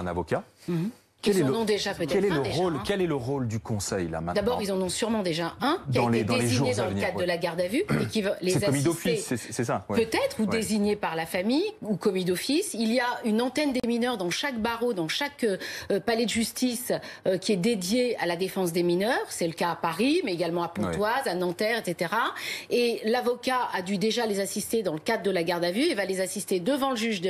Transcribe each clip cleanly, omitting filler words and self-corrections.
un avocat. Ils en ont déjà peut-être un. Quel est le rôle du Conseil là maintenant? D'abord, ils en ont sûrement déjà un qui a été désigné dans le cadre de la garde à vue et qui va les assister. C'est commis d'office, c'est ça? Peut-être, ou désigné par la famille, ou commis d'office. Il y a une antenne des mineurs dans chaque barreau, dans chaque palais de justice qui est dédiée à la défense des mineurs. C'est le cas à Paris, mais également à Pontoise, à Nanterre, etc. Et l'avocat a dû déjà les assister dans le cadre de la garde à vue et va les assister devant le juge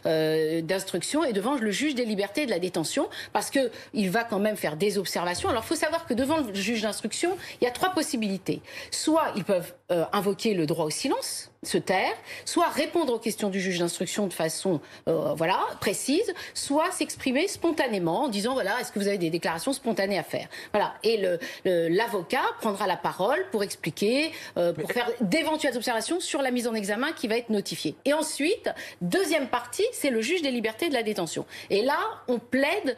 d'instruction et devant le juge des libertés et de la détention, parce qu'il va quand même faire des observations. Alors, il faut savoir que devant le juge d'instruction, il y a trois possibilités. Soit ils peuvent invoquer le droit au silence, se taire, soit répondre aux questions du juge d'instruction de façon précise, soit s'exprimer spontanément en disant, voilà, est-ce que vous avez des déclarations spontanées à faire? Voilà. Et l'avocat prendra la parole pour expliquer, pour faire d'éventuelles observations sur la mise en examen qui va être notifiée. Et ensuite, deuxième partie, c'est le juge des libertés et de la détention. Et là, on plaide...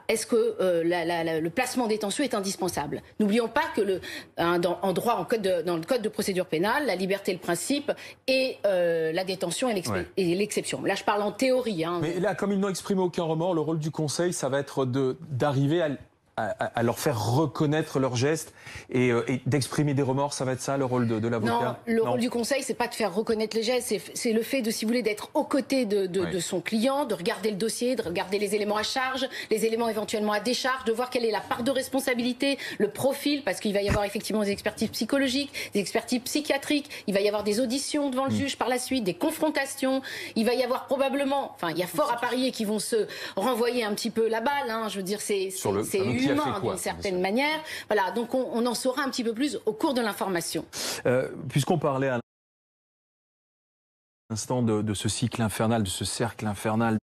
est-ce que le placement en détention est indispensable? N'oublions pas que dans le code de procédure pénale, la liberté est le principe et la détention est l'exception. Là, je parle en théorie. Mais là, comme ils n'ont exprimé aucun remords, le rôle du Conseil, ça va être d'arriver à leur faire reconnaître leurs gestes et d'exprimer des remords, ça va être ça le rôle de l'avocat? Non, le rôle du Conseil, c'est pas de faire reconnaître les gestes, c'est le fait de, si vous voulez, d'être aux côtés de son client, de regarder le dossier, de regarder les éléments à charge, les éléments éventuellement à décharge, de voir quelle est la part de responsabilité, le profil, parce qu'il va y avoir effectivement des expertises psychologiques, des expertises psychiatriques, il va y avoir des auditions devant le juge par la suite, des confrontations, il va y avoir probablement, il y a fort à parier qui vont se renvoyer un petit peu la balle, je veux dire, c'est humain d'une certaine manière. Voilà, donc on en saura un petit peu plus au cours de l'information. Puisqu'on parlait à l'instant de ce cycle infernal, de ce cercle infernal